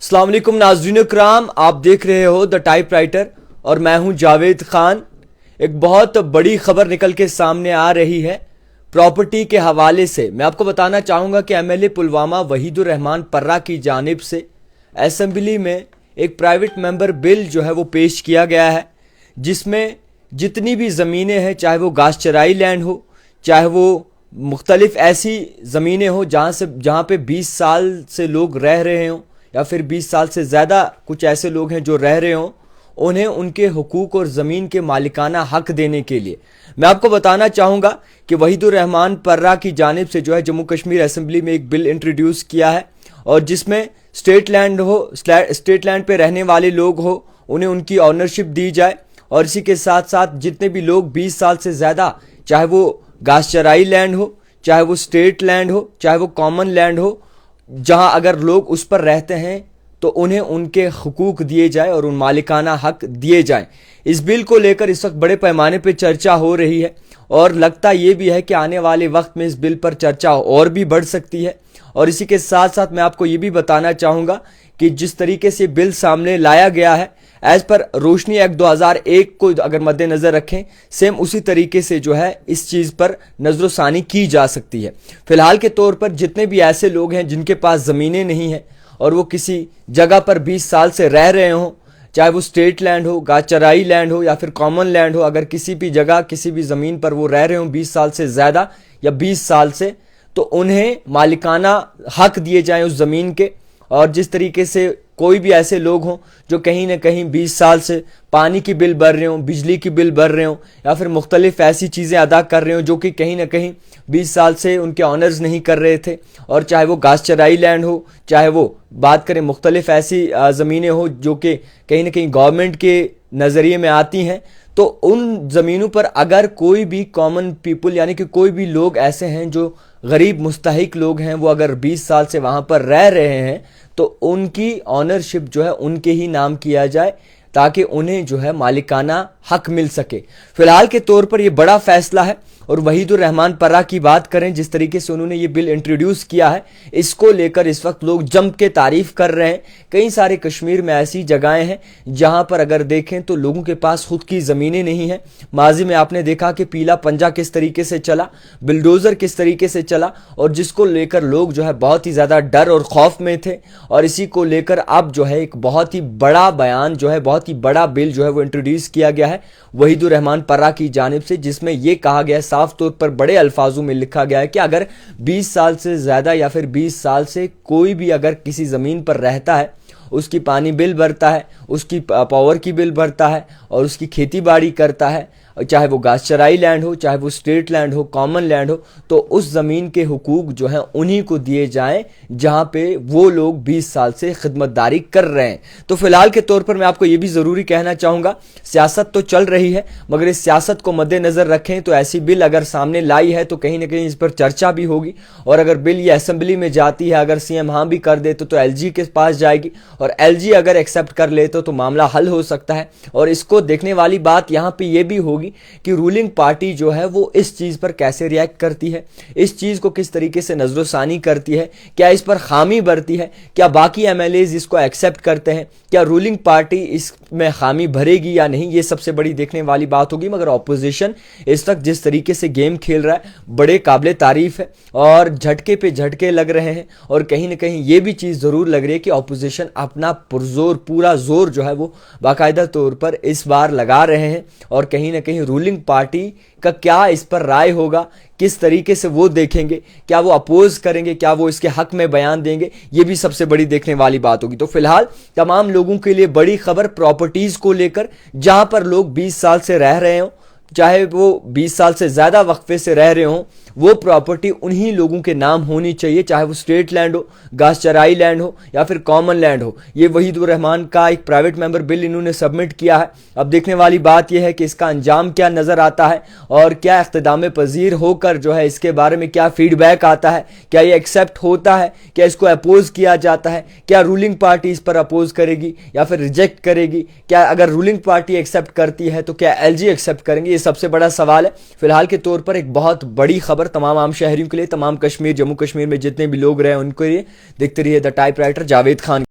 अस्सलाम वालेकुम नाज़रीन कराम, आप देख रहे हो द टाइपराइटर और मैं हूं जावेद खान। एक बहुत बड़ी खबर निकल के सामने आ रही है प्रॉपर्टी के हवाले से। मैं आपको बताना चाहूँगा कि एमएलए पुलवामा वहीदुर रहमान पर्रा की जानिब से असेंबली में एक प्राइवेट मेंबर बिल जो है वो पेश किया गया है, जिसमें जितनी भी ज़मीनें हैं, चाहे वो घास चराई लैंड हो, चाहे वो मुख्तलिफ ऐसी ज़मीनें हो जहाँ पे 20 साल से लोग रह रहे हों या फिर 20 साल से ज़्यादा कुछ ऐसे लोग हैं जो रह रहे हों, उन्हें उनके हुकूक और ज़मीन के मालिकाना हक देने के लिए मैं आपको बताना चाहूँगा कि वहीदुर रहमान पर्रा की जानिब से जो है जम्मू कश्मीर असेंबली में एक बिल इंट्रोड्यूस किया है, और जिसमें स्टेट लैंड पे रहने वाले लोग हो उन्हें उनकी ऑनरशिप दी जाए, और इसी के साथ साथ जितने भी लोग 20 साल से ज़्यादा, चाहे वो घास चराई लैंड हो, चाहे वो स्टेट लैंड हो, चाहे वो कॉमन लैंड हो, जहां अगर लोग उस पर रहते हैं तो उन्हें उनके हुकूक दिए जाए और उन मालिकाना हक दिए जाएं। इस बिल को लेकर इस वक्त बड़े पैमाने पर चर्चा हो रही है, और लगता यह भी है कि आने वाले वक्त में इस बिल पर चर्चा और भी बढ़ सकती है। और इसी के साथ साथ मैं आपको ये भी बताना चाहूँगा कि जिस तरीके से बिल सामने लाया गया है, एज पर रोशनी एक्ट 2001 को अगर मद्देनजर रखें, सेम उसी तरीके से जो है इस चीज़ पर नजरोसानी की जा सकती है। फिलहाल के तौर पर जितने भी ऐसे लोग हैं जिनके पास ज़मीनें नहीं हैं और वो किसी जगह पर 20 साल से रह रहे हों, चाहे वो स्टेट लैंड हो, घास चराई लैंड हो या फिर कॉमन लैंड हो, अगर किसी भी जगह किसी भी ज़मीन पर वो रह रहे हों 20 साल से ज़्यादा या 20 साल से, तो उन्हें मालिकाना हक दिए जाएं उस ज़मीन के। और जिस तरीके से कोई भी ऐसे लोग हों जो कहीं ना कहीं 20 साल से पानी की बिल भर रहे हों, बिजली की बिल भर रहे हों, या फिर मुख्तलिफ ऐसी चीज़ें अदा कर रहे हों जो कि कहीं ना कहीं 20 साल से उनके ऑनर्स नहीं कर रहे थे, और चाहे वो घास चराई लैंड हो, चाहे वो बात करें मुख्तलिफ ऐसी ज़मीनें हो जो कि कहीं ना कहीं गवर्नमेंट के नज़रिए में आती हैं, तो उन ज़मीनों पर अगर कोई भी कॉमन पीपल यानी कि कोई भी लोग ऐसे हैं जो गरीब मुस्तहिक लोग हैं, वो अगर 20 साल से वहाँ पर रह रहे हैं, तो उनकी ऑनरशिप जो है उनके ही नाम किया जाए, ताकि उन्हें जो है मालिकाना हक मिल सके। फिलहाल के तौर पर यह बड़ा फैसला है। और वहीदुर रहमान पर्रा की बात करें, जिस तरीके से उन्होंने ये बिल इंट्रोड्यूस किया है, इसको लेकर इस वक्त लोग जम के तारीफ कर रहे हैं। कई सारे कश्मीर में ऐसी जगहें हैं जहां पर अगर देखें तो लोगों के पास खुद की ज़मीनें नहीं हैं। माजी में आपने देखा कि पीला पंजा किस तरीके से चला, बिल्डोज़र किस तरीके से चला, और जिसको लेकर लोग जो है बहुत ही ज़्यादा डर और खौफ में थे। और इसी को लेकर अब जो है एक बहुत ही बड़ा बयान जो है, बहुत ही बड़ा बिल जो है वो इंट्रोड्यूस किया गया है वहीदुर रहमान पर्रा की जानिब से, जिसमें यह कहा गया है, साफ तौर पर बड़े अल्फाजों में लिखा गया है कि अगर 20 साल से ज़्यादा या फिर 20 साल से कोई भी अगर किसी ज़मीन पर रहता है, उसकी पानी बिल भरता है, उसकी पावर की बिल भरता है और उसकी खेती बाड़ी करता है, चाहे वो घास चराई लैंड हो, चाहे वो स्टेट लैंड हो, कॉमन लैंड हो, तो उस ज़मीन के हुकूक जो हैं उन्हीं को दिए जाएं जहां पे वो लोग 20 साल से खिदमतदारी कर रहे हैं। तो फिलहाल के तौर पर मैं आपको ये भी ज़रूरी कहना चाहूँगा, सियासत तो चल रही है, मगर इस सियासत को मद्देनज़र रखें तो ऐसी बिल अगर सामने लाई है तो कहीं ना कहीं इस पर चर्चा भी होगी। और अगर बिल ये असेंबली में जाती है, अगर सीएम हाँ भी कर दे तो एलजी के पास जाएगी, और एलजी अगर एक्सेप्ट कर ले तो मामला हल हो सकता है। और इसको देखने वाली बात यहाँ पे ये भी होगी कि रूलिंग पार्टी जो है वो इस चीज़ पर कैसे रिएक्ट करती है, इस चीज़ को किस तरीके से नज़रोसानी करती है, क्या इस पर खामी बरती है, क्या बाकी एमएलएज इसको एक्सेप्ट करते हैं, क्या रूलिंग पार्टी इसमें खामी भरेगी या नहीं, ये सबसे बड़ी देखने वाली बात होगी। मगर ऑपोजिशन इस वक्त जिस तरीके से गेम खेल रहा है बड़े काबिल तारीफ है, और झटके पे झटके लग रहे हैं, और कहीं ना कहीं ये भी चीज़ ज़रूर लग रही है कि ऑपोजिशन अपना पुरजोर पूरा जोर जो है वो बाकायदा तौर पर इस बार लगा रहे हैं। और कहीं ना कहीं रूलिंग पार्टी का क्या इस पर राय होगा, किस तरीके से वो देखेंगे, क्या वो अपोज करेंगे, क्या वो इसके हक में बयान देंगे, ये भी सबसे बड़ी देखने वाली बात होगी। तो फिलहाल तमाम लोगों के लिए बड़ी खबर प्रॉपर्टीज को लेकर, जहां पर लोग 20 साल से रह रहे हों, चाहे वो 20 साल से ज़्यादा वक्फे से रह रहे हों, वो प्रॉपर्टी उन्हीं लोगों के नाम होनी चाहिए, चाहे वो स्टेट लैंड हो, घास चराई लैंड हो या फिर कॉमन लैंड हो। ये वहीदुर रहमान का एक प्राइवेट मेंबर बिल इन्होंने सबमिट किया है। अब देखने वाली बात यह है कि इसका अंजाम क्या नज़र आता है, और क्या इख्तिदाम पजीर होकर जो है इसके बारे में क्या फीडबैक आता है, क्या ये एक्सेप्ट होता है, क्या इसको अपोज किया जाता है, क्या रूलिंग पार्टी इस पर अपोज करेगी या फिर रिजेक्ट करेगी, क्या अगर रूलिंग पार्टी एक्सेप्ट करती है तो क्या एलजी एक्सेप्ट करेंगे, ये सबसे बड़ा सवाल है। फिलहाल के तौर पर एक बहुत बड़ी खबर तमाम आम शहरियों के लिए, तमाम कश्मीर जम्मू कश्मीर में जितने भी लोग रहे उनके लिए। देखते रहिए द टाइपराइटर, जावेद खान।